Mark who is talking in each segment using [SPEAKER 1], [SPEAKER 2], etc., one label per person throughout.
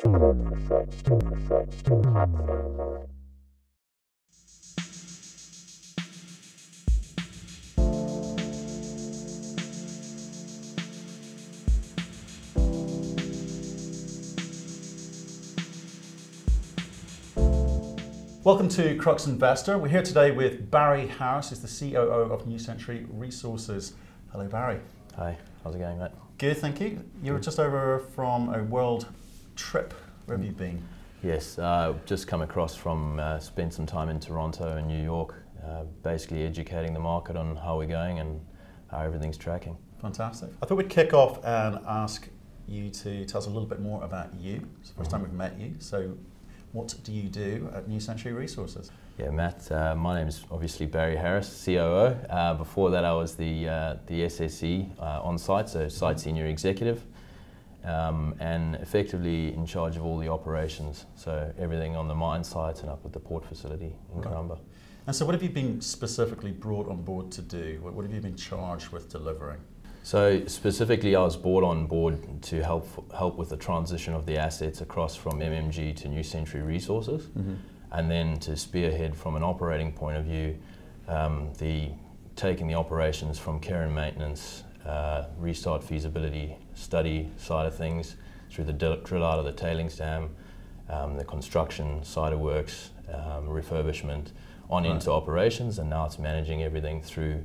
[SPEAKER 1] Welcome to CRUX Investor. We're here today with Barry Harris, who's the COO of New Century Resources. Hello, Barry.
[SPEAKER 2] Hi, how's it going, Matt?
[SPEAKER 1] Good, thank you. You were just over from a world trip. Where have you been?
[SPEAKER 2] Yes, just come across from, spent some time in Toronto and New York, basically educating the market on how we're going and how everything's tracking.
[SPEAKER 1] Fantastic. I thought we'd kick off and ask you to tell us a little bit more about you. It's the first time we've met you, so what do you do at New Century Resources?
[SPEAKER 2] Yeah, Matt, my name is obviously Barry Harris, COO. Before that I was the SSE on site, so Site Senior Executive, and effectively in charge of all the operations, so everything on the mine site and up at the port facility in Karumba.
[SPEAKER 1] And so what have you been specifically brought on board to do? What have you been charged with delivering?
[SPEAKER 2] So specifically I was brought on board to help with the transition of the assets across from MMG to New Century Resources, and then to spearhead from an operating point of view taking the operations from care and maintenance, restart feasibility study side of things, through the drill out of the tailings dam, the construction side of works, refurbishment, on into operations, and now it's managing everything through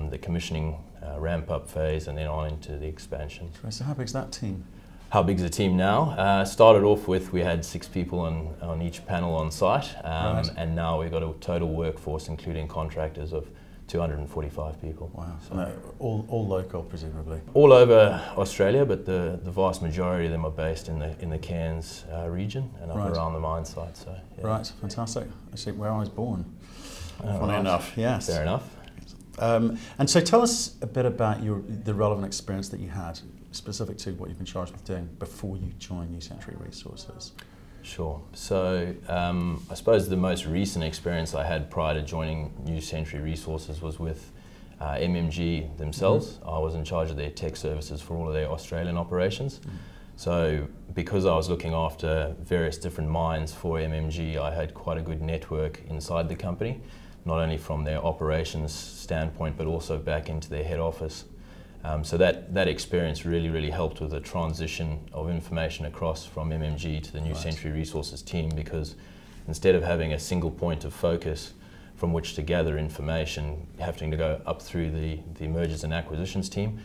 [SPEAKER 2] the commissioning ramp-up phase and then on into the expansion.
[SPEAKER 1] So how big is that team?
[SPEAKER 2] How big is the team now? Started off with, we had 6 people on each panel on site, and now we've got a total workforce, including contractors, of 245 people.
[SPEAKER 1] Wow, so all local presumably?
[SPEAKER 2] All over Australia, but the vast majority of them are based in the Cairns region and up around the mine site. So, yeah.
[SPEAKER 1] Right, fantastic. Actually, where I was born. Funny enough, yes.
[SPEAKER 2] Fair enough.
[SPEAKER 1] And so tell us a bit about the relevant experience that you had, specific to what you've been charged with doing before you joined New Century Resources.
[SPEAKER 2] Sure. So I suppose the most recent experience I had prior to joining New Century Resources was with MMG themselves. I was in charge of their tech services for all of their Australian operations. So because I was looking after various different mines for MMG, I had quite a good network inside the company, not only from their operations standpoint, but also back into their head office. So that experience really helped with the transition of information across from MMG to the New Century Resources team, because instead of having a single point of focus from which to gather information, having to go up through the mergers and acquisitions team,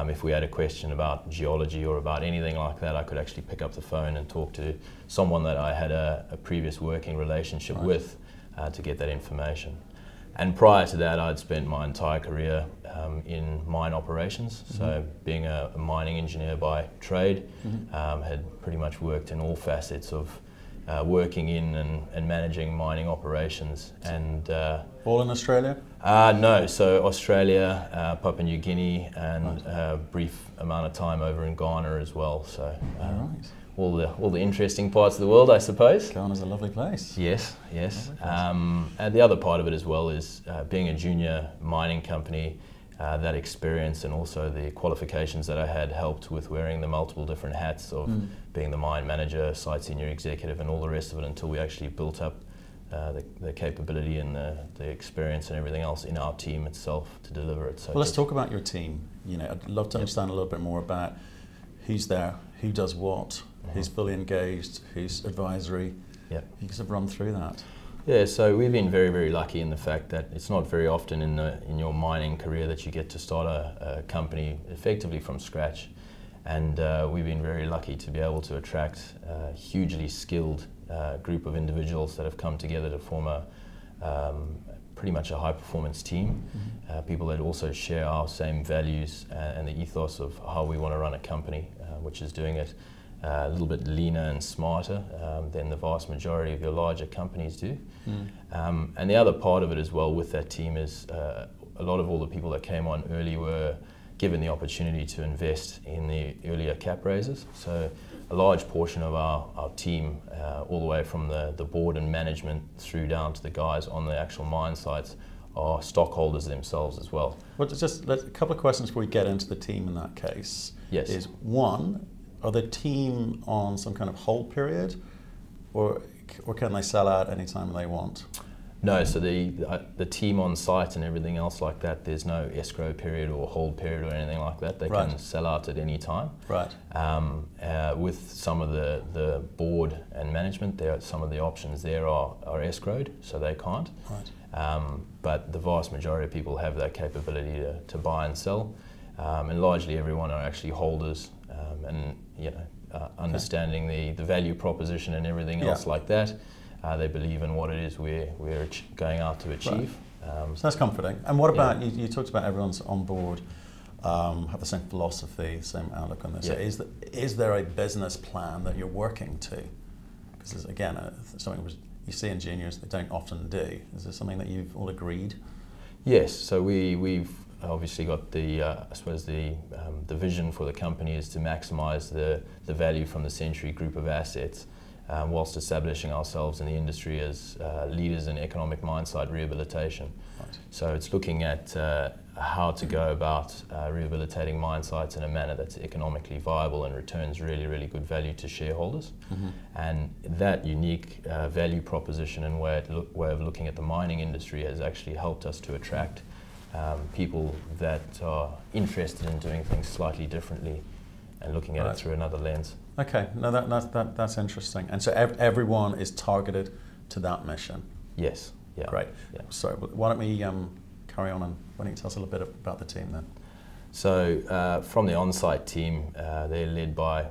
[SPEAKER 2] if we had a question about geology or about anything like that, I could actually pick up the phone and talk to someone that I had a previous working relationship with to get that information. And prior to that, I'd spent my entire career in mine operations. So being a mining engineer by trade, had pretty much worked in all facets of working in and managing mining operations. And
[SPEAKER 1] all in Australia?
[SPEAKER 2] No, so Australia, Papua New Guinea, and a brief amount of time over in Ghana as well. So all the interesting parts of the world, I suppose.
[SPEAKER 1] Ghana's a lovely place.
[SPEAKER 2] Yes, yes. And the other part of it as well is being a junior mining company, that experience and also the qualifications that I had helped with wearing the multiple different hats of being the mine manager, site senior executive, and all the rest of it, until we actually built up the capability and the experience and everything else in our team itself to deliver it. So
[SPEAKER 1] well, let's talk about your team. You know, I'd love to understand a little bit more about who's there, who does what, who's fully engaged, who's advisory. You can sort of run through that.
[SPEAKER 2] Yeah, so we've been very lucky in the fact that it's not very often in your mining career that you get to start a company effectively from scratch. And we've been very lucky to be able to attract a hugely skilled group of individuals that have come together to form pretty much a high performance team. People that also share our same values and the ethos of how we want to run a company, which is doing it a little bit leaner and smarter than the vast majority of your larger companies do. And the other part of it as well with that team is a lot of all the people that came on early were given the opportunity to invest in the earlier cap raises. So a large portion of our team, all the way from the board and management through down to the guys on the actual mine sites, are stockholders themselves as well.
[SPEAKER 1] Well, just a couple of questions before we get into the team in that case.
[SPEAKER 2] Yes.
[SPEAKER 1] Is one, are the team on some kind of hold period, or can they sell out anytime they want?
[SPEAKER 2] No, so the team on site and everything else like that, there's no escrow period or hold period or anything like that. They can sell out at any time.
[SPEAKER 1] Right.
[SPEAKER 2] With some of the board and management, some of the options there are escrowed, so they can't.
[SPEAKER 1] Right.
[SPEAKER 2] But the vast majority of people have that capability to buy and sell, and largely everyone are actually holders, and understanding the value proposition and everything else like that. They believe in what it is we're going out to achieve.
[SPEAKER 1] Right. So that's comforting. And what about, you talked about everyone's on board, have the same philosophy, same outlook on this.
[SPEAKER 2] Yeah.
[SPEAKER 1] So is there a business plan that you're working to? Because again, something you see in juniors they don't often do. Is there something that you've all agreed?
[SPEAKER 2] Yes, so we've obviously got I suppose the vision for the company is to maximise the value from the Century group of assets, whilst establishing ourselves in the industry as leaders in economic mine site rehabilitation.
[SPEAKER 1] Right.
[SPEAKER 2] So it's looking at how to go about rehabilitating mine sites in a manner that's economically viable and returns really, really good value to shareholders. Mm-hmm. And that unique value proposition and way of looking at the mining industry has actually helped us to attract people that are interested in doing things slightly differently and looking at it through another lens.
[SPEAKER 1] Okay, no, that's interesting. And so everyone is targeted to that mission?
[SPEAKER 2] Yes. Yeah.
[SPEAKER 1] Great.
[SPEAKER 2] Yeah.
[SPEAKER 1] So why don't we carry on, and why don't you tell us a little bit about the team then?
[SPEAKER 2] So from the on-site team, they're led by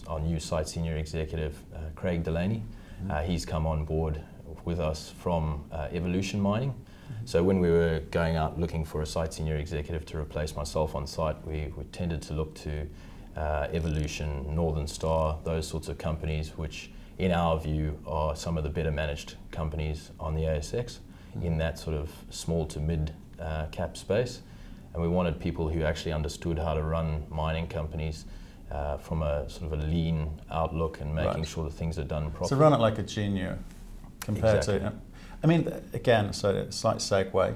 [SPEAKER 2] our new site senior executive, Craig Delaney. Mm-hmm. He's come on board with us from Evolution Mining. Mm-hmm. So when we were going out looking for a site senior executive to replace myself on site, we tended to look to Evolution, Northern Star, those sorts of companies, which in our view are some of the better managed companies on the ASX in that sort of small to mid cap space. And we wanted people who actually understood how to run mining companies from a sort of a lean outlook and making sure that things are done properly.
[SPEAKER 1] So run it like a junior compared to, I mean, again, so slight segue,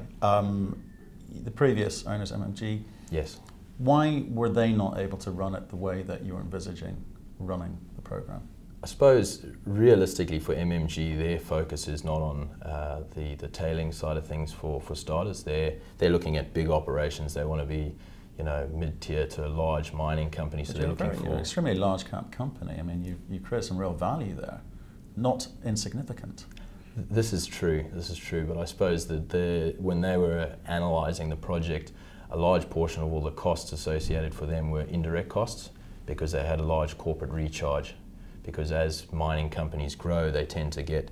[SPEAKER 1] the previous owners, MMG,
[SPEAKER 2] yes.
[SPEAKER 1] Why were they not able to run it the way that you were envisaging running the program?
[SPEAKER 2] I suppose realistically for MMG, their focus is not on the tailings side of things for starters. They're looking at big operations. They want to be, mid-tier to a large mining company. So they're looking for
[SPEAKER 1] an extremely large cap company. I mean, you create some real value there, not insignificant.
[SPEAKER 2] This is true. But I suppose that when they were analysing the project, a large portion of all the costs associated for them were indirect costs because they had a large corporate recharge. Because as mining companies grow, they tend to get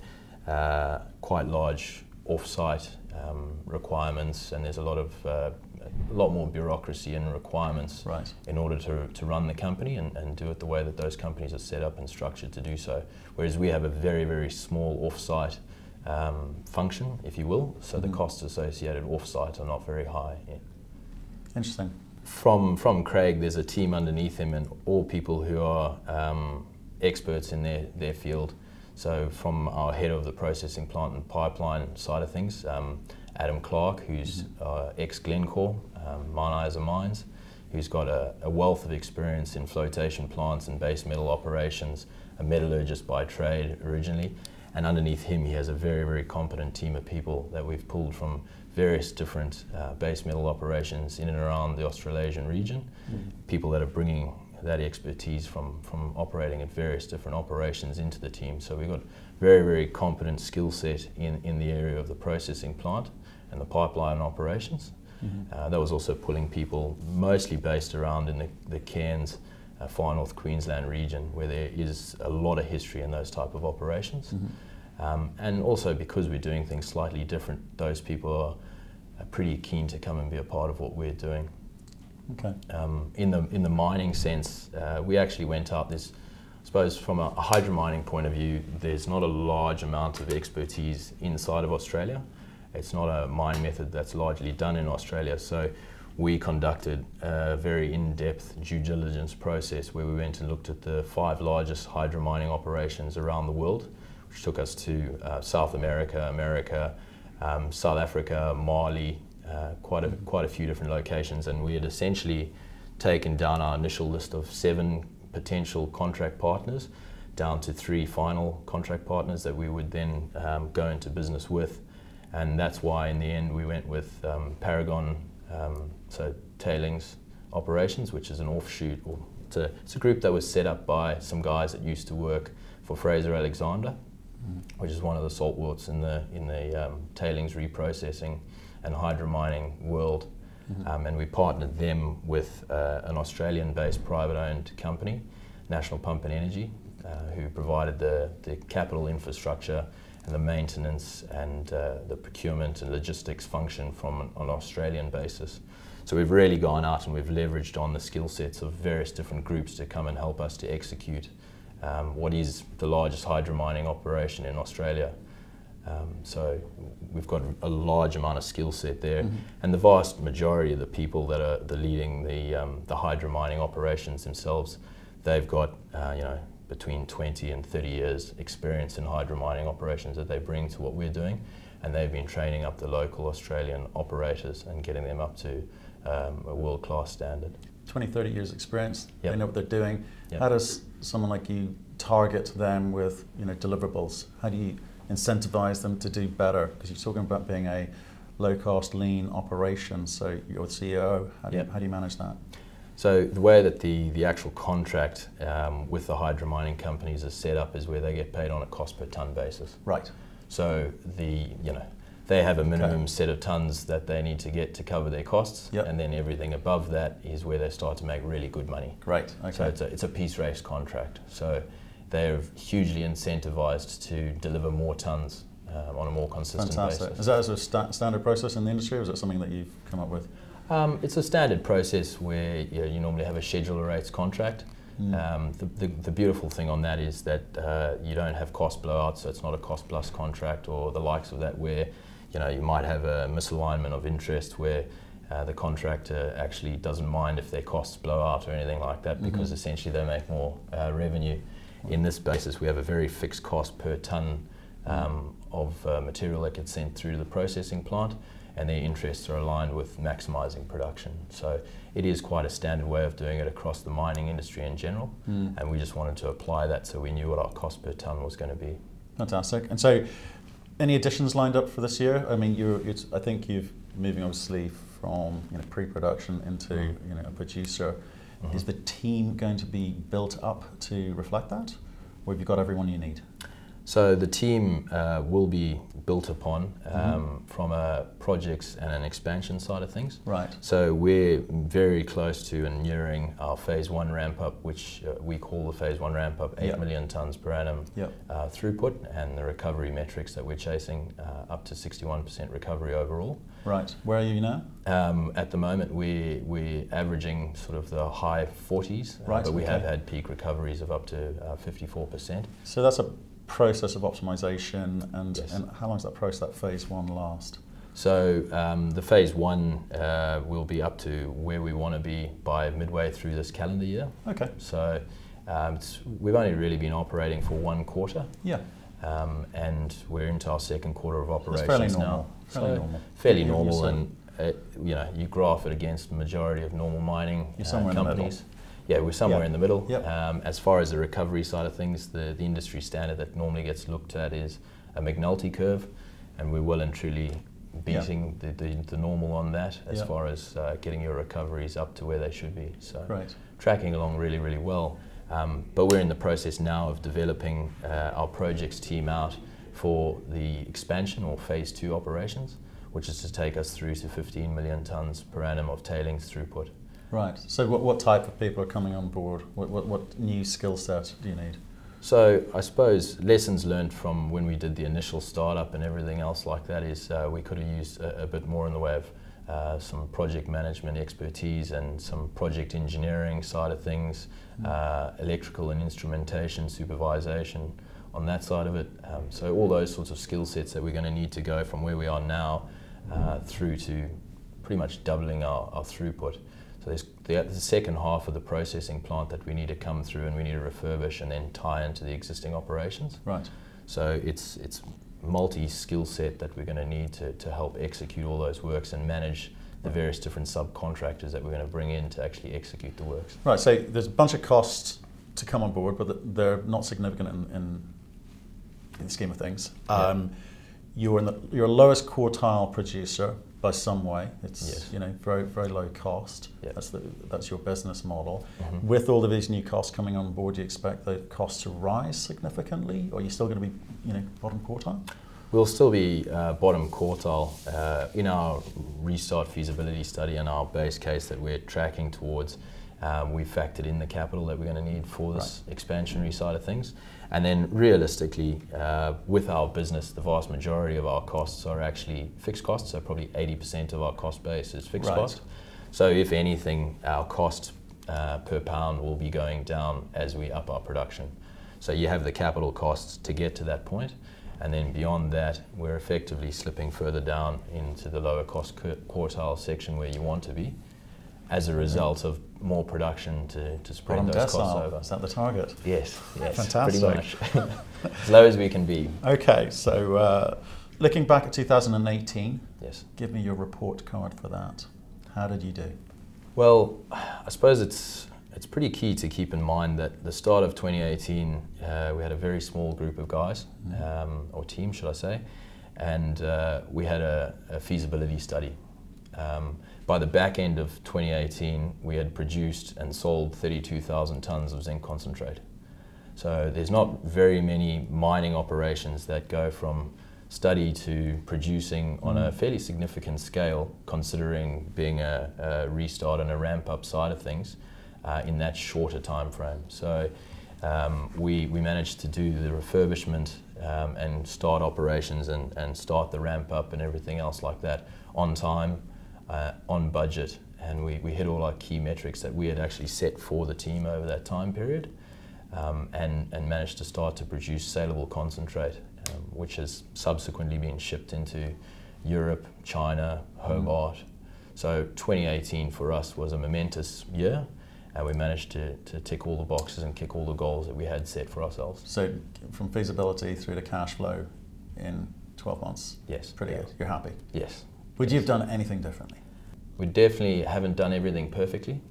[SPEAKER 2] quite large off-site requirements, and there's a lot more bureaucracy and requirements in order to run the company and do it the way that those companies are set up and structured to do so. Whereas we have a very, very small off-site function, if you will, so the costs associated off-site are not very high. Yeah.
[SPEAKER 1] Interesting.
[SPEAKER 2] From Craig, there's a team underneath him and all people who are experts in their field. So from our head of the processing plant and pipeline side of things, Adam Clark, who's ex-Glencore, Mine Mines, who's got a wealth of experience in flotation plants and base metal operations, a metallurgist by trade originally. And underneath him, he has a very, very competent team of people that we've pulled from various different base metal operations in and around the Australasian region, people that are bringing that expertise from operating at various different operations into the team. So we've got very, very competent skill set in the area of the processing plant and the pipeline operations. That was also pulling people mostly based around in the Cairns, Far North Queensland region, where there is a lot of history in those type of operations. And also because we're doing things slightly different, those people are pretty keen to come and be a part of what we're doing.
[SPEAKER 1] Okay.
[SPEAKER 2] In the mining sense, we actually went out this, I suppose from a hydro mining point of view, there's not a large amount of expertise inside of Australia. It's not a mine method that's largely done in Australia. So we conducted a very in-depth due diligence process where we went and looked at the 5 largest hydro mining operations around the world, which took us to South America, South Africa, Mali, quite a few different locations, and we had essentially taken down our initial list of 7 potential contract partners down to 3 final contract partners that we would then go into business with. And that's why in the end we went with Paragon, so Tailings Operations, which is an offshoot, or it's a group that was set up by some guys that used to work for Fraser Alexander, which is one of the saltworks in the tailings reprocessing and hydromining world. And we partnered them with an Australian-based private-owned company, National Pump and Energy, who provided the capital infrastructure and the maintenance and the procurement and logistics function from an Australian basis. So we've really gone out and we've leveraged on the skill sets of various different groups to come and help us to execute what is the largest hydromining operation in Australia. So we've got a large amount of skill set there, and the vast majority of the people that are leading the hydromining operations themselves, they've got between 20 and 30 years experience in hydromining operations that they bring to what we're doing, and they've been training up the local Australian operators and getting them up to a world-class standard.
[SPEAKER 1] 20, 30 years experience,
[SPEAKER 2] Yep.
[SPEAKER 1] they know what they're doing.
[SPEAKER 2] Yep.
[SPEAKER 1] How does someone like you target them with deliverables? How do you incentivize them to do better? Because you're talking about being a low-cost, lean operation, so you're the CEO. How do you manage that?
[SPEAKER 2] So the way that the actual contract with the hydromining companies is set up is where they get paid on a cost per tonne basis.
[SPEAKER 1] Right.
[SPEAKER 2] So they have a minimum set of tonnes that they need to get to cover their costs, and then everything above that is where they start to make really good money.
[SPEAKER 1] Great. Okay.
[SPEAKER 2] So it's a piece race contract. So they're hugely incentivized to deliver more tonnes on a more consistent basis.
[SPEAKER 1] Is that a standard process in the industry, or is it something that you've come up with?
[SPEAKER 2] It's a standard process where you normally have a scheduler rates contract. The beautiful thing on that is that you don't have cost blowouts, so it's not a cost plus contract or the likes of that, where you might have a misalignment of interest where the contractor actually doesn't mind if their costs blow out or anything like that, because essentially they make more revenue. In this basis, we have a very fixed cost per tonne of material that gets sent through to the processing plant, and their interests are aligned with maximising production. So it is quite a standard way of doing it across the mining industry in general, and we just wanted to apply that so we knew what our cost per tonne was going to be.
[SPEAKER 1] Fantastic. And so, any additions lined up for this year? I mean, I think you're moving obviously from pre-production into a producer. Is the team going to be built up to reflect that, or have you got everyone you need?
[SPEAKER 2] So the team will be built upon from a projects and an expansion side of things.
[SPEAKER 1] Right.
[SPEAKER 2] So we're very close to and nearing our phase 1 ramp up, which we call the phase 1 ramp up, 8 million tonnes per annum throughput, and the recovery metrics that we're chasing up to 61% recovery overall.
[SPEAKER 1] Right. Where are you now?
[SPEAKER 2] At the moment we're averaging sort of the high 40s, but we have had peak recoveries of up to 54%.
[SPEAKER 1] So that's a process of optimization, and how long does that process, that phase 1, last?
[SPEAKER 2] So the phase 1 will be up to where we want to be by midway through this calendar year. Okay. So we've only really been operating for 1 quarter. Yeah. And we're into our 2nd quarter of operations
[SPEAKER 1] fairly
[SPEAKER 2] now.
[SPEAKER 1] Fairly
[SPEAKER 2] normal, and you graph it against the majority of normal mining companies. Yeah, we're somewhere in the middle. Yep. As far as the recovery side of things, the industry standard that normally gets looked at is a McNulty curve, and we're well and truly beating the normal on that as far as getting your recoveries up to where they should be. So tracking along really, really well. But we're in the process now of developing our projects team out for the expansion or phase 2 operations, which is to take us through to 15 million tonnes per annum of tailings throughput.
[SPEAKER 1] Right. So what type of people are coming on board? What new skill set do you need?
[SPEAKER 2] So I suppose lessons learned from when we did the initial startup and everything else like that is we could have used a bit more in the way of some project management expertise and some project engineering side of things, electrical and instrumentation supervision on that side of it. So all those sorts of skill sets that we're going to need to go from where we are now through to pretty much doubling our throughput. So there's the second half of the processing plant that we need to come through and we need to refurbish and then tie into the existing operations. Right. So it's multi-skill set that we're going to need to help execute all those works and manage the various different subcontractors that we're going to bring in to actually execute the works.
[SPEAKER 1] Right, so there's a bunch of costs to come on board, but they're not significant in the scheme of things. You're a lowest quartile producer by some way. It's very, very low cost. That's your business model. With all of these new costs coming on board, do you expect the costs to rise significantly, or are you still going to be bottom quartile?
[SPEAKER 2] We'll still be bottom quartile in our restart feasibility study and our base case that we're tracking towards. We factored in the capital that we're going to need for this expansionary side of things. And then realistically, with our business, the vast majority of our costs are actually fixed costs, so probably 80% of our cost base is fixed cost. So if anything, our cost per pound will be going down as we up our production. So you have the capital costs to get to that point, and then beyond that, we're effectively slipping further down into the lower cost quartile section where you want to be, as a result of more production to spread those costs over.
[SPEAKER 1] Is that the target?
[SPEAKER 2] Yes,
[SPEAKER 1] Fantastic.
[SPEAKER 2] Pretty much. As low as we can be.
[SPEAKER 1] Okay, so looking back at 2018, give me your report card for that. How did you do?
[SPEAKER 2] Well, I suppose it's pretty key to keep in mind that the start of 2018, we had a very small group of guys, or team should I say, and we had a feasibility study. By the back end of 2018, we had produced and sold 32,000 tons of zinc concentrate. So there's not very many mining operations that go from study to producing on a fairly significant scale, considering being a restart and a ramp-up side of things in that shorter time frame. So we managed to do the refurbishment and start operations and start the ramp-up and everything else like that on time, on budget, and we hit all our key metrics that we had actually set for the team over that time period, and managed to start to produce saleable concentrate, which has subsequently been shipped into Europe, China, Hobart. So 2018 for us was a momentous year, and we managed to tick all the boxes and kick all the goals that we had set for ourselves.
[SPEAKER 1] So from feasibility through to cash flow in 12 months?
[SPEAKER 2] Yes.
[SPEAKER 1] Pretty good. You're happy?
[SPEAKER 2] Yes.
[SPEAKER 1] Would you have done anything differently?
[SPEAKER 2] We definitely haven't done everything perfectly.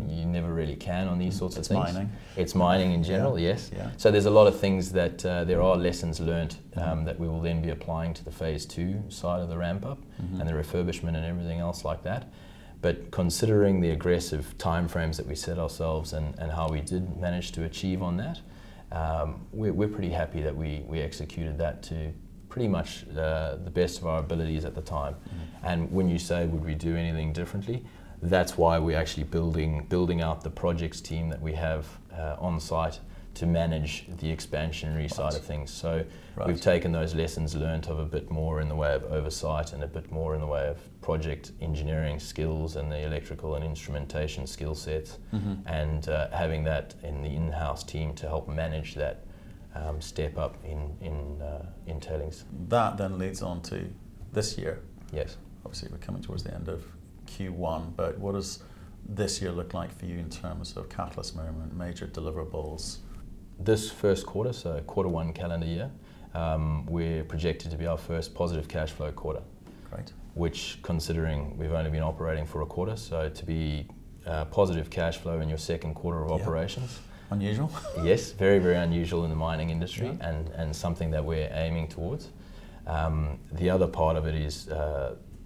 [SPEAKER 2] You never really can on these sorts of things.
[SPEAKER 1] It's mining.
[SPEAKER 2] It's mining in general, yes. So there's a lot of things that there are lessons learnt that we will then be applying to the phase 2 side of the ramp up and the refurbishment and everything else like that. But considering the aggressive timeframes that we set ourselves and how we did manage to achieve on that, we're pretty happy that we executed that to pretty much the best of our abilities at the time. And when you say, would we do anything differently, that's why we're actually building out the projects team that we have on site to manage the expansionary side of things. So we've taken those lessons learnt of a bit more in the way of oversight and a bit more in the way of project engineering skills and the electrical and instrumentation skill sets, and having that in the in-house team to help manage that step up in tailings.
[SPEAKER 1] That then leads on to this year.
[SPEAKER 2] Yes.
[SPEAKER 1] Obviously we're coming towards the end of Q1, but what does this year look like for you in terms of catalyst moment, major deliverables?
[SPEAKER 2] This first quarter, so Q1 calendar year, we're projected to be our first positive cash flow quarter.
[SPEAKER 1] Great. Which,
[SPEAKER 2] considering we've only been operating for a quarter, so to be positive cash flow in your second quarter of operations.
[SPEAKER 1] Unusual?
[SPEAKER 2] Yes, very, very unusual in the mining industry, and something that we're aiming towards. The other part of it is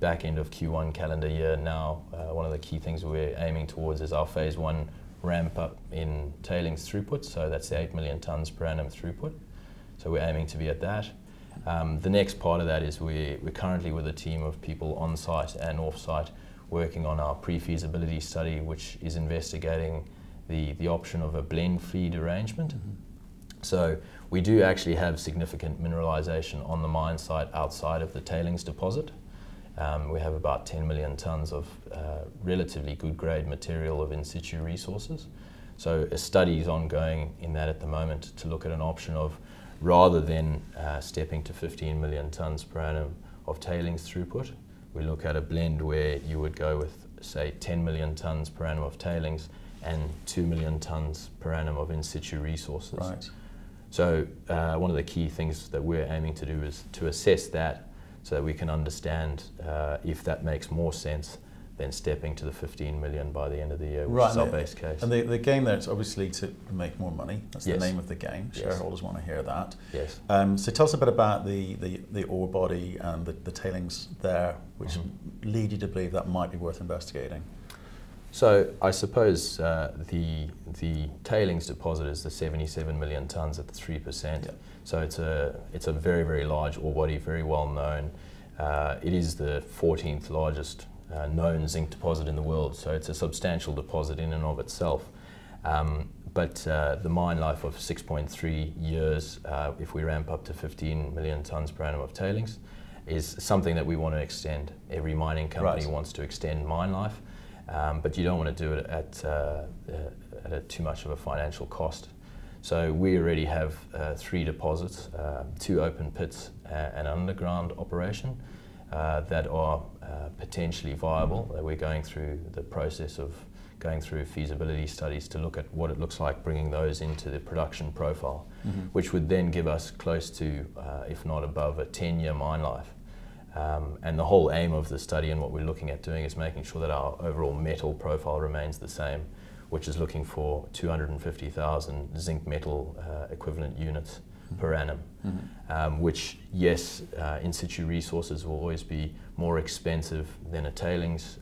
[SPEAKER 2] back end of Q1 calendar year now, one of the key things we're aiming towards is our phase 1 ramp up in tailings throughput, so that's the 8 million tonnes per annum throughput. So we're aiming to be at that. The next part of that is we're currently with a team of people on site and off site working on our pre-feasibility study, which is investigating the option of a blend feed arrangement. So we do actually have significant mineralisation on the mine site outside of the tailings deposit. We have about 10 million tonnes of relatively good grade material of in situ resources. So a study is ongoing in that at the moment to look at an option of, rather than stepping to 15 million tonnes per annum of tailings throughput, we look at a blend where you would go with, say, 10 million tonnes per annum of tailings and 2 million tonnes per annum of in situ resources.
[SPEAKER 1] Right.
[SPEAKER 2] So one of the key things that we're aiming to do is to assess that so that we can understand if that makes more sense then stepping to the 15 million by the end of the year, which
[SPEAKER 1] right,
[SPEAKER 2] is our base case.
[SPEAKER 1] And the game there is obviously to make more money. That's
[SPEAKER 2] Yes.
[SPEAKER 1] the name of the game.
[SPEAKER 2] Yes.
[SPEAKER 1] Shareholders want to hear that.
[SPEAKER 2] Yes.
[SPEAKER 1] So tell us a bit about the ore body and the tailings there, which lead you to believe that might be worth investigating.
[SPEAKER 2] So I suppose the tailings deposit is the 77 million tonnes at the 3%.
[SPEAKER 1] Yeah.
[SPEAKER 2] So it's a very, very large ore body, very well known. It is the 14th largest known zinc deposit in the world, so it's a substantial deposit in and of itself. But the mine life of 6.3 years, if we ramp up to 15 million tonnes per annum of tailings, is something that we want to extend. Every mining company wants to extend mine life, but you don't want to do it at too much of a financial cost. So we already have 3 deposits, 2 open pits and an underground operation that are potentially viable. We're going through the process of going through feasibility studies to look at what it looks like bringing those into the production profile, which would then give us close to, if not above, a 10-year mine life. And the whole aim of the study and what we're looking at doing is making sure that our overall metal profile remains the same, which is looking for 250,000 zinc metal equivalent units per annum, which, yes, in situ resources will always be more expensive than a tailings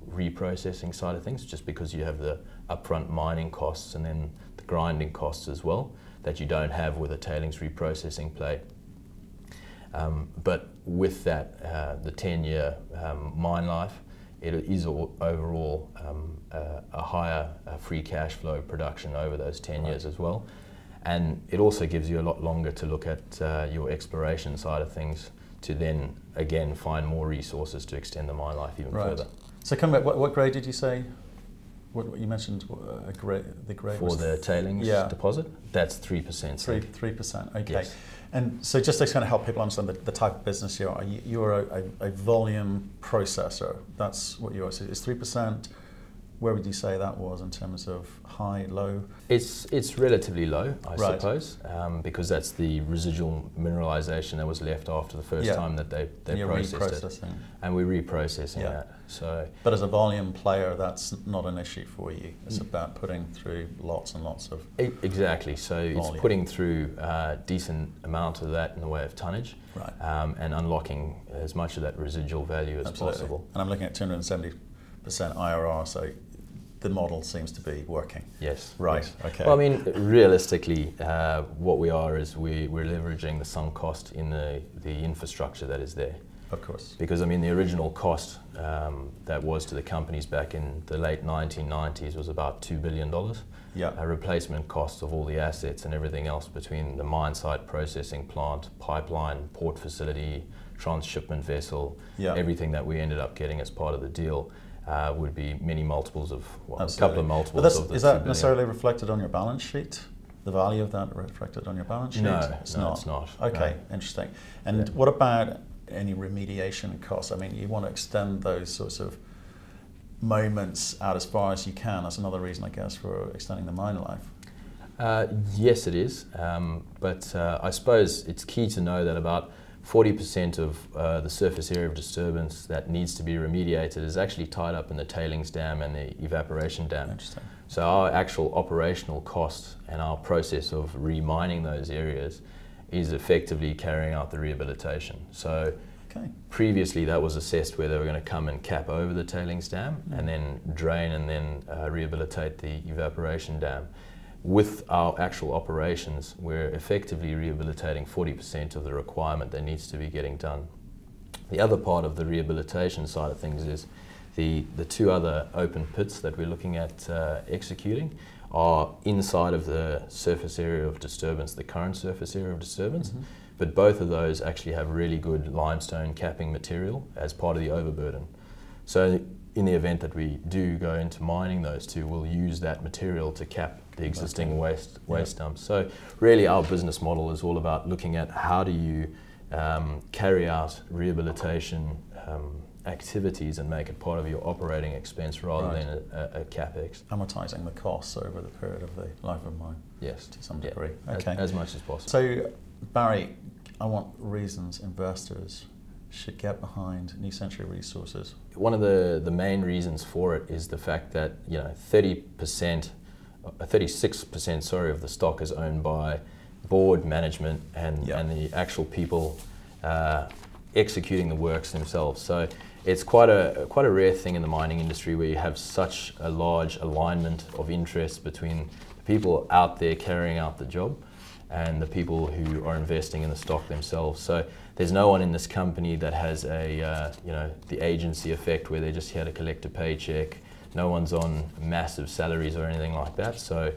[SPEAKER 2] reprocessing side of things, just because you have the upfront mining costs and then the grinding costs as well that you don't have with a tailings reprocessing play. But with that, the 10-year mine life, it is overall a higher free cash flow production over those 10 years as well. And it also gives you a lot longer to look at your exploration side of things to then, again, find more resources to extend the mine life even further.
[SPEAKER 1] So come back, what grade did you say? What you mentioned, the grade
[SPEAKER 2] for the tailings deposit? That's 3%.
[SPEAKER 1] 3%, okay.
[SPEAKER 2] Yes.
[SPEAKER 1] And so just to kind of help people understand the type of business you are, you're a volume processor. That's what you are. So it's 3%. Where would you say that was in terms of high, low?
[SPEAKER 2] It's relatively low, I suppose, because that's the residual mineralisation that was left after the first time that they processed it. And we're reprocessing that. So,
[SPEAKER 1] but as a volume player, that's not an issue for you. It's about putting through lots and lots of
[SPEAKER 2] exactly. So volume. It's putting through a decent amount of that in the way of tonnage, and unlocking as much of that residual value as possible.
[SPEAKER 1] And I'm looking at 270% IRR, so the model seems to be working.
[SPEAKER 2] Yes.
[SPEAKER 1] Right.
[SPEAKER 2] Yes.
[SPEAKER 1] Okay.
[SPEAKER 2] Well, I mean, realistically, what we are is we're leveraging the sunk cost in the infrastructure that is there.
[SPEAKER 1] Of course.
[SPEAKER 2] Because, I mean, the original cost that was to the companies back in the late 1990s was about $2 billion.
[SPEAKER 1] Yeah.
[SPEAKER 2] A replacement cost of all the assets and everything else between the mine site, processing plant, pipeline, port facility, transshipment vessel, everything that we ended up getting as part of the deal would be many multiples of, a couple of multiples of the
[SPEAKER 1] Is that necessarily reflected on your balance sheet? The value of that reflected on your balance sheet?
[SPEAKER 2] No,
[SPEAKER 1] it's
[SPEAKER 2] not. It's not.
[SPEAKER 1] Okay, interesting. And what about any remediation costs? I mean, you want to extend those sorts of moments out as far as you can. That's another reason, I guess, for extending the mine life.
[SPEAKER 2] Yes, it is. But I suppose it's key to know that about 40% of the surface area of disturbance that needs to be remediated is actually tied up in the tailings dam and the evaporation dam.
[SPEAKER 1] Interesting.
[SPEAKER 2] So our actual operational cost and our process of remining those areas is effectively carrying out the rehabilitation. So previously that was assessed where they were going to come and cap over the tailings dam and then drain and then rehabilitate the evaporation dam. With our actual operations, we're effectively rehabilitating 40% of the requirement that needs to be getting done. The other part of the rehabilitation side of things is the 2 other open pits that we're looking at executing are inside of the surface area of disturbance, the current surface area of disturbance, but both of those actually have really good limestone capping material as part of the overburden. So in the event that we do go into mining those 2, we'll use that material to cap the existing waste dumps. So really our business model is all about looking at how do you carry out rehabilitation activities and make it part of your operating expense rather than a capex.
[SPEAKER 1] Amortizing the costs over the period of the life of mine.
[SPEAKER 2] Yes.
[SPEAKER 1] To some degree.
[SPEAKER 2] Okay. As much as possible.
[SPEAKER 1] So Barry, I want reasons investors should get behind New Century Resources?
[SPEAKER 2] One of the main reasons for it is the fact that 36% of the stock is owned by board management and the actual people executing the works themselves. So it's quite a rare thing in the mining industry where you have such a large alignment of interest between the people out there carrying out the job and the people who are investing in the stock themselves. So there's no one in this company that has the agency effect where they're just here to collect a paycheck. No one's on massive salaries or anything like that. So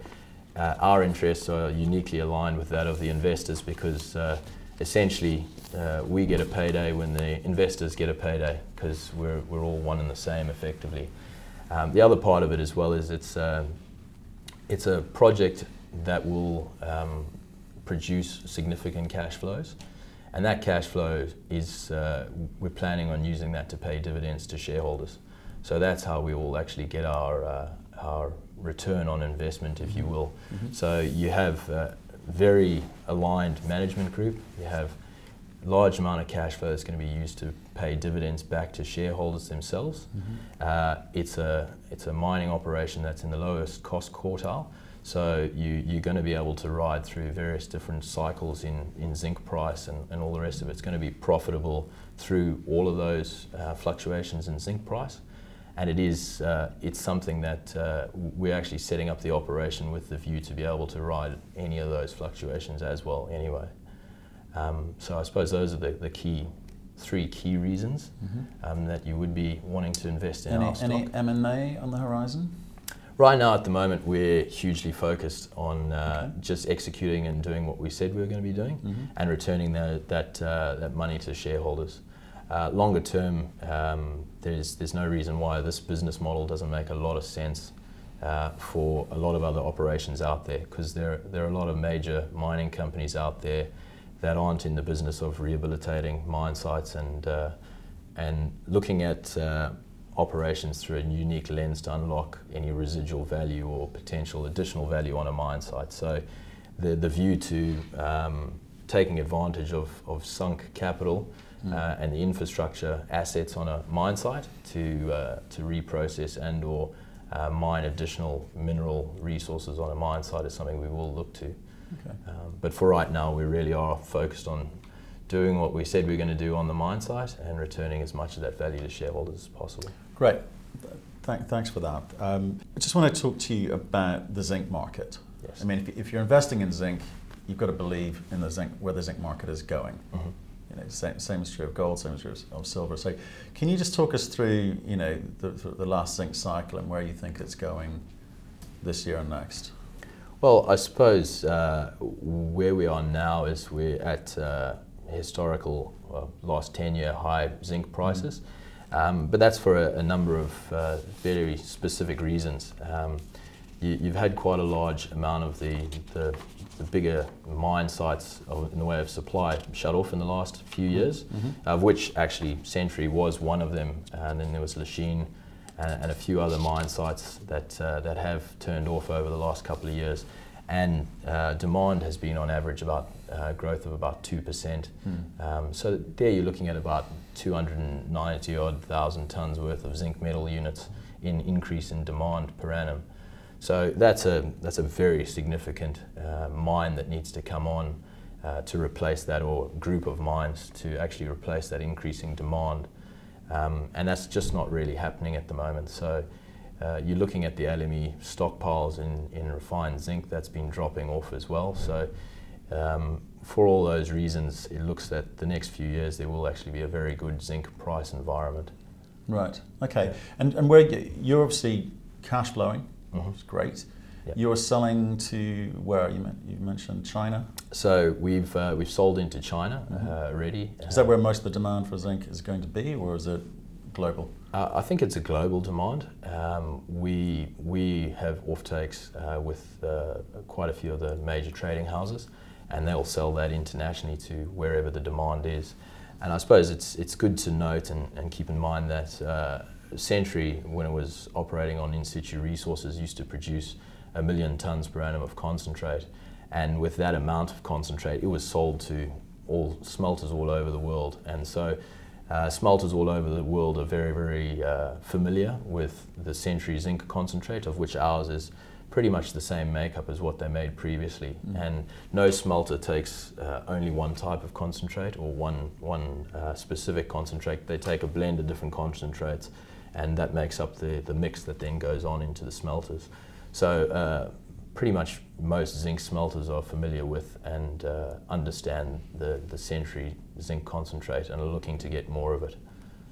[SPEAKER 2] our interests are uniquely aligned with that of the investors because essentially we get a payday when the investors get a payday because we're all one and the same effectively. The other part of it as well is it's a project that will produce significant cash flows, and that cash flow is we're planning on using that to pay dividends to shareholders. So that's how we will actually get our return on investment, if you will. Mm-hmm. So you have a very aligned management group. You have a large amount of cash flow that's going to be used to pay dividends back to shareholders themselves. Mm-hmm. It's a mining operation that's in the lowest cost quartile. So you're going to be able to ride through various different cycles in zinc price and all the rest of it. It's going to be profitable through all of those fluctuations in zinc price. And it's something that we're actually setting up the operation with the view to be able to ride any of those fluctuations as well anyway. So I suppose those are the three key reasons that you would be wanting to invest in our stock. Any
[SPEAKER 1] M&A on the horizon?
[SPEAKER 2] Right now, at the moment, we're hugely focused on just executing and doing what we said we were going to be doing, and returning that money to shareholders. Longer term, there's no reason why this business model doesn't make a lot of sense for a lot of other operations out there, because there are a lot of major mining companies out there that aren't in the business of rehabilitating mine sites and looking at operations through a unique lens to unlock any residual value or potential additional value on a mine site. So the view to taking advantage of sunk capital and the infrastructure assets on a mine site to reprocess and or mine additional mineral resources on a mine site is something we will look to. Okay. But for right now, we really are focused on doing what we said we were going to do on the mine site and returning as much of that value to shareholders as possible.
[SPEAKER 1] Great. Thanks for that. I just want to talk to you about the zinc market.
[SPEAKER 2] Yes.
[SPEAKER 1] I mean, if you're investing in zinc, you've got to believe in the zinc, where the zinc market is going. Mm-hmm. You know, same is true of gold, same is true of silver. So can you just talk us through, the last zinc cycle and where you think it's going this year and next?
[SPEAKER 2] Well, I suppose where we are now is we're at historical last 10-year high zinc prices, but that's for a number of very specific reasons. You've had quite a large amount of the bigger mine sites in the way of supply shut off in the last few years, of which actually Century was one of them, and then there was Lachine and a few other mine sites that have turned off over the last couple of years. And demand has been on average about growth of about 2%. So there you're looking at about 290,000 tonnes worth of zinc metal units in increase in demand per annum. So that's a very significant mine that needs to come on to replace that, or group of mines to actually replace that increasing demand. And that's just not really happening at the moment. So you're looking at the LME stockpiles in refined zinc that's been dropping off as well. So for all those reasons, it looks that the next few years there will actually be a very good zinc price environment.
[SPEAKER 1] Right. Okay. And where you're obviously cash flowing, which is great.
[SPEAKER 2] Yep.
[SPEAKER 1] You're selling to where? You mentioned China.
[SPEAKER 2] So we've sold into China already.
[SPEAKER 1] Is that where most of the demand for zinc is going to be, or is it global?
[SPEAKER 2] I think it's a global demand. We have offtakes with quite a few of the major trading houses, and they'll sell that internationally to wherever the demand is. And I suppose it's good to note and keep in mind that Century, when it was operating on in situ resources, used to produce 1 million tonnes per annum of concentrate, and with that amount of concentrate, it was sold to all smelters all over the world. And so Smelters all over the world are very, very familiar with the Century Zinc concentrate, of which ours is pretty much the same makeup as what they made previously. And no smelter takes only one type of concentrate or one specific concentrate. They take a blend of different concentrates, and that makes up the mix that then goes on into the smelters. So pretty much most zinc smelters are familiar with and understand the Century Zinc concentrate and are looking to get more of it.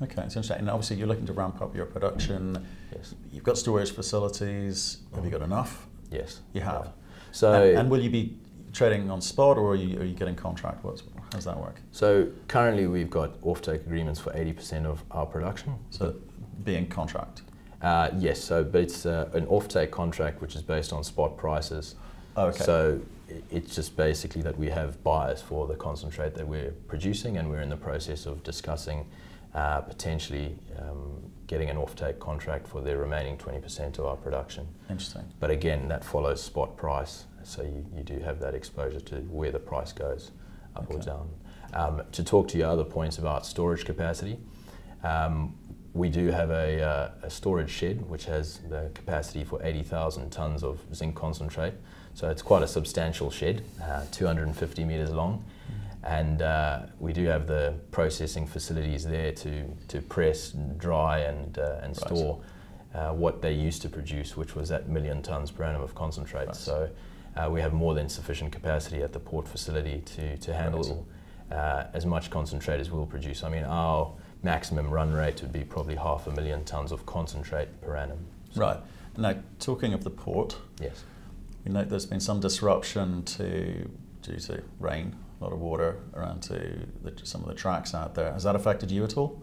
[SPEAKER 1] Okay, it's interesting. And obviously you're looking to ramp up your production.
[SPEAKER 2] Yes.
[SPEAKER 1] You've got storage facilities. Have you got enough?
[SPEAKER 2] Yes.
[SPEAKER 1] You have.
[SPEAKER 2] Yeah. So
[SPEAKER 1] and will you be trading on spot, or are you getting contract? How does that work?
[SPEAKER 2] So currently we've got offtake agreements for 80% of our production.
[SPEAKER 1] So being contract?
[SPEAKER 2] Yes, but it's an offtake contract which is based on spot prices.
[SPEAKER 1] Oh, okay.
[SPEAKER 2] So it's just basically that we have buyers for the concentrate that we're producing, and we're in the process of discussing potentially getting an offtake contract for the remaining 20% of our production.
[SPEAKER 1] Interesting.
[SPEAKER 2] But again, that follows spot price, so you do have that exposure to where the price goes, up or down. To talk to your other points about storage capacity, we do have a storage shed which has the capacity for 80,000 tonnes of zinc concentrate. So it's quite a substantial shed, 250 metres long. And we do have the processing facilities there to press, dry and store what they used to produce, which was that 1 million tonnes per annum of concentrate. Right. So we have more than sufficient capacity at the port facility to handle as much concentrate as we'll produce. I mean, our maximum run rate would be probably 500,000 tonnes of concentrate per annum. So
[SPEAKER 1] right. Now, talking of the port,
[SPEAKER 2] yes,
[SPEAKER 1] we know there's been some disruption due to rain, a lot of water around to some of the tracks out there. Has that affected you at all?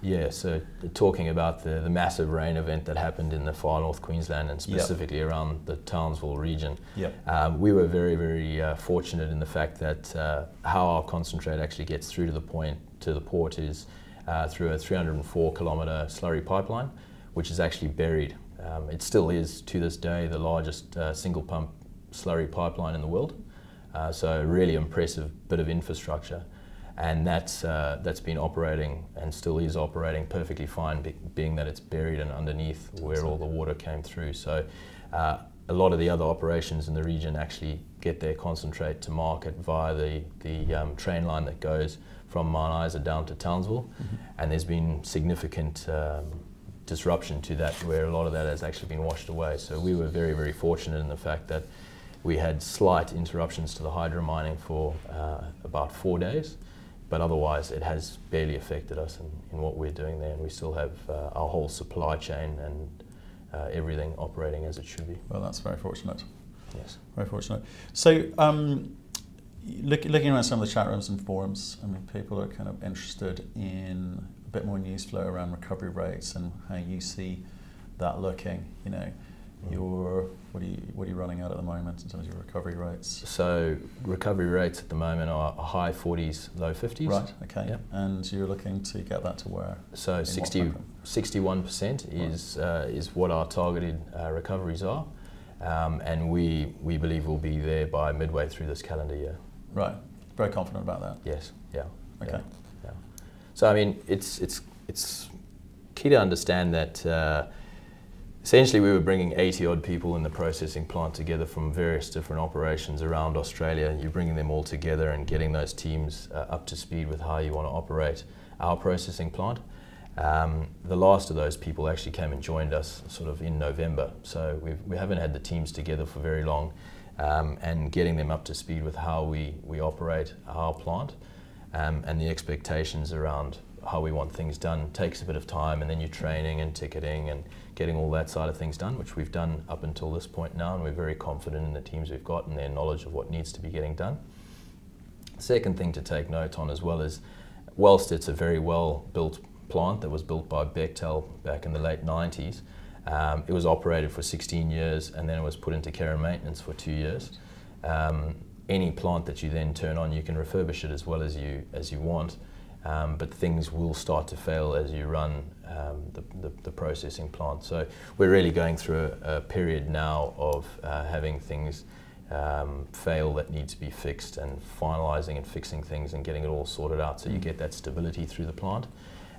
[SPEAKER 2] Yeah, so talking about the massive rain event that happened in the far north Queensland and specifically around the Townsville region, we were very, very fortunate in the fact that how our concentrate actually gets through to the port is through a 304 kilometre slurry pipeline, which is actually buried. It still is, to this day, the largest single pump slurry pipeline in the world. So a really impressive bit of infrastructure. And that's been operating and still is operating perfectly fine, being that it's buried and underneath where all the water came through. So a lot of the other operations in the region actually get their concentrate to market via the train line that goes from Mount Isa down to Townsville. And there's been significant disruption to that, where a lot of that has actually been washed away. So we were very, very fortunate in the fact that we had slight interruptions to the hydro mining for about 4 days. But otherwise, it has barely affected us in what we're doing there, and we still have our whole supply chain and everything operating as it should be.
[SPEAKER 1] Well, that's very fortunate.
[SPEAKER 2] Yes.
[SPEAKER 1] Very fortunate. So, looking around some of the chat rooms and forums, I mean, people are kind of interested in a bit more news flow around recovery rates and how you see that looking. You know, what are you running at the moment in terms of your recovery rates? So
[SPEAKER 2] recovery rates at the moment are high 40s, low 50s.
[SPEAKER 1] Right, okay.
[SPEAKER 2] Yep.
[SPEAKER 1] And you're looking to get that to where?
[SPEAKER 2] So 61% is what our targeted recoveries are. And we believe we'll be there by midway through this calendar year.
[SPEAKER 1] Right, very confident about that?
[SPEAKER 2] Yes, yeah.
[SPEAKER 1] Okay.
[SPEAKER 2] Yeah. So I mean, it's key to understand that essentially, we were bringing 80-odd people in the processing plant together from various different operations around Australia. You're bringing them all together and getting those teams up to speed with how you want to operate our processing plant. The last of those people actually came and joined us sort of in November. So we haven't had the teams together for very long, and getting them up to speed with how we operate our plant and the expectations around how we want things done takes a bit of time, and then you're training and ticketing and getting all that side of things done, which we've done up until this point now, and we're very confident in the teams we've got and their knowledge of what needs to be getting done. Second thing to take note on as well is, whilst it's a very well built plant that was built by Bechtel back in the late 90s, it was operated for 16 years and then it was put into care and maintenance for 2 years. Any plant that you then turn on, you can refurbish it as well as you want. But things will start to fail as you run the processing plant. So we're really going through a period now of having things fail that need to be fixed, and finalising and fixing things and getting it all sorted out so you get that stability through the plant.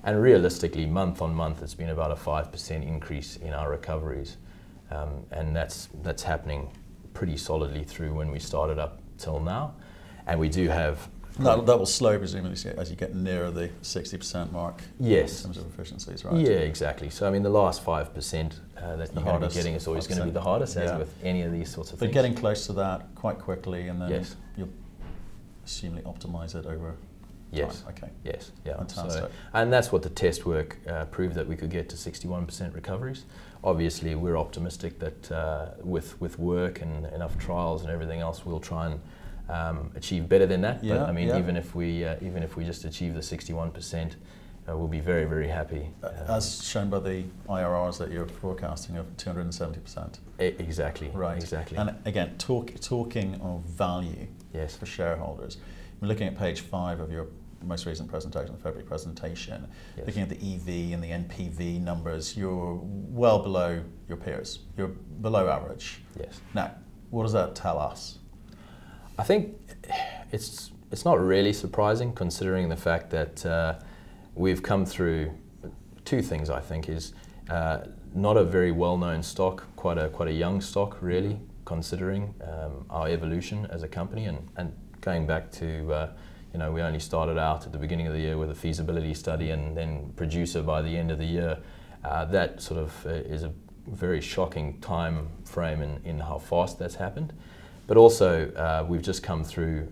[SPEAKER 2] And realistically, month on month, it's been about a 5% increase in our recoveries. And that's happening pretty solidly through when we started up till now. And we do have...
[SPEAKER 1] That will slow, presumably, as you get nearer the 60% mark.
[SPEAKER 2] Yes.
[SPEAKER 1] In terms of efficiencies, right?
[SPEAKER 2] Yeah, exactly. So, I mean, the last 5% that you're going to be getting is always going to be the hardest, as with any of these sorts of things.
[SPEAKER 1] But getting close to that quite quickly, and then
[SPEAKER 2] yes.
[SPEAKER 1] you'll assumably optimise it over
[SPEAKER 2] yes.
[SPEAKER 1] time. Okay.
[SPEAKER 2] Yes. Yeah.
[SPEAKER 1] Fantastic.
[SPEAKER 2] So, and that's what the test work proved, that we could get to 61% recoveries. Obviously, we're optimistic that with work and enough trials and everything else, we'll try and achieve better than that. But I mean, even if we just achieve the 61%, we'll be very, very happy.
[SPEAKER 1] As shown by the IRRs that you're forecasting of 270%.
[SPEAKER 2] Exactly.
[SPEAKER 1] Right.
[SPEAKER 2] Exactly.
[SPEAKER 1] And again, talking of value for shareholders, we're looking at page 5 of your most recent presentation, the February presentation, looking at the EV and the NPV numbers, you're well below your peers. You're below average.
[SPEAKER 2] Yes.
[SPEAKER 1] Now, what does that tell us?
[SPEAKER 2] I think it's not really surprising, considering the fact that we've come through two things. I think is not a very well-known stock, quite a young stock, really, considering our evolution as a company, and going back to we only started out at the beginning of the year with a feasibility study, and then producer by the end of the year. That sort of is a very shocking time frame in how fast that's happened. But also, we've just come through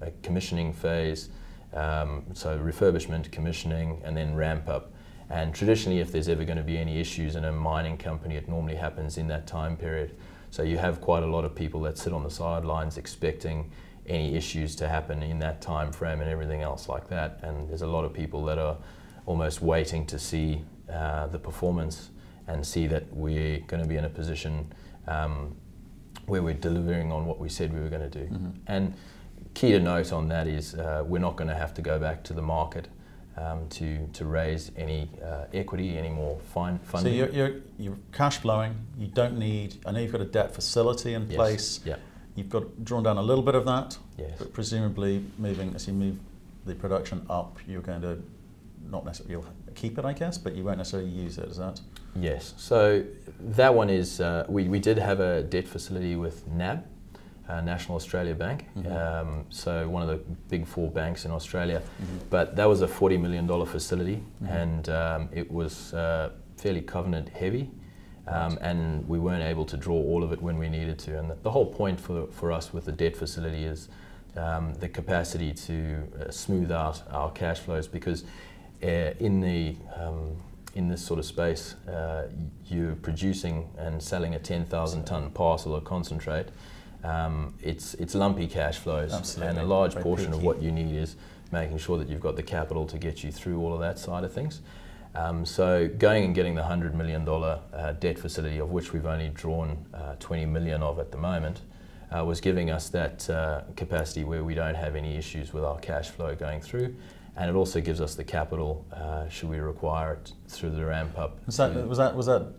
[SPEAKER 2] a commissioning phase, so refurbishment, commissioning, and then ramp up. And traditionally, if there's ever going to be any issues in a mining company, it normally happens in that time period. So you have quite a lot of people that sit on the sidelines expecting any issues to happen in that time frame and everything else like that. And there's a lot of people that are almost waiting to see the performance and see that we're going to be in a position where we're delivering on what we said we were going to do. Mm-hmm. And key to note on that is we're not going to have to go back to the market to raise any equity, any more funding.
[SPEAKER 1] So you're cash flowing. You don't need. I know you've got a debt facility in place.
[SPEAKER 2] Yeah.
[SPEAKER 1] You've got drawn down a little bit of that.
[SPEAKER 2] Yes.
[SPEAKER 1] But presumably, as you move the production up, you're going to not necessarily, you'll keep it, I guess, but you won't necessarily use it. Is that?
[SPEAKER 2] Yes. So that one is we did have a debt facility with NAB. National Australia Bank, so one of the big 4 banks in Australia, but that was a $40 million facility, and it was fairly covenant heavy, and we weren't able to draw all of it when we needed to. And the whole point for us with the debt facility is the capacity to smooth out our cash flows, because in this sort of space, you're producing and selling a 10,000 tonne parcel of concentrate. It's lumpy cash flows. Absolutely. And a large portion of what you need is making sure that you've got the capital to get you through all of that side of things. So going and getting the $100 million debt facility, of which we've only drawn 20 million of at the moment, was giving us that capacity where we don't have any issues with our cash flow going through. And it also gives us the capital, should we require it, through the ramp up.
[SPEAKER 1] Was that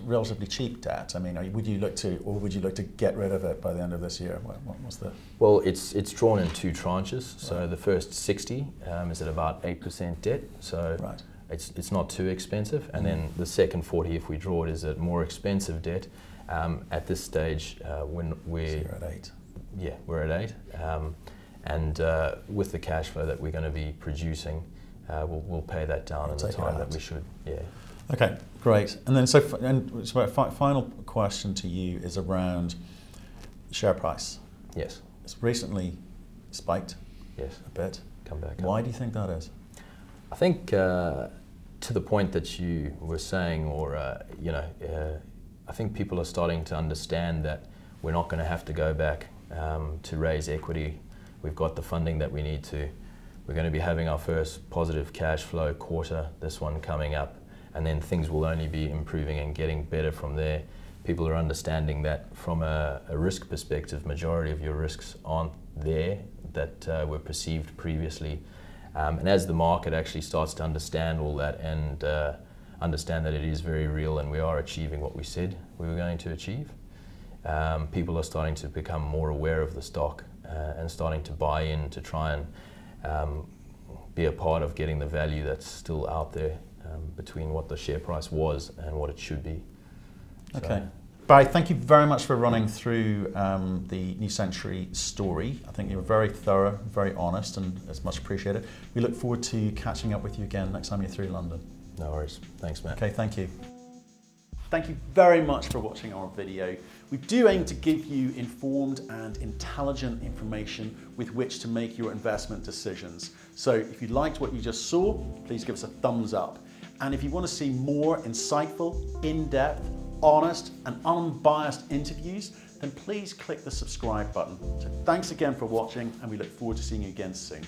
[SPEAKER 1] relatively cheap debt? I mean, would you look to get rid of it by the end of this year? What was the?
[SPEAKER 2] Well, it's drawn in 2 tranches. So the first 60 is at about 8% debt. So it's not too expensive. And then the second 40, if we draw it, is at more expensive debt. At this stage, when we're
[SPEAKER 1] so you're at 8.
[SPEAKER 2] Yeah, we're at 8. And with the cash flow that we're going to be producing, we'll pay that down in the time that we should. Yeah.
[SPEAKER 1] Okay, great. And then so final question to you is around share price.
[SPEAKER 2] Yes.
[SPEAKER 1] It's recently spiked.
[SPEAKER 2] Yes.
[SPEAKER 1] A bit.
[SPEAKER 2] Come back.
[SPEAKER 1] Why do you think that is?
[SPEAKER 2] I think to the point that you were saying, or I think people are starting to understand that we're not going to have to go back to raise equity. We've got the funding that we need to. We're going to be having our first positive cash flow quarter, this one coming up, and then things will only be improving and getting better from there. People are understanding that from a risk perspective, majority of your risks aren't there that were perceived previously. And as the market actually starts to understand all that and understand that it is very real and we are achieving what we said we were going to achieve, people are starting to become more aware of the stock and starting to buy in to try and be a part of getting the value that's still out there between what the share price was and what it should be.
[SPEAKER 1] Okay. Barry, thank you very much for running through the New Century story. I think you were very thorough, very honest, and it's much appreciated. We look forward to catching up with you again next time you're through London.
[SPEAKER 2] No worries. Thanks, Matt.
[SPEAKER 1] Okay, thank you. Thank you very much for watching our video. We do aim to give you informed and intelligent information with which to make your investment decisions. So if you liked what you just saw, please give us a thumbs up. And if you want to see more insightful, in-depth, honest and unbiased interviews, then please click the subscribe button. So thanks again for watching, and we look forward to seeing you again soon.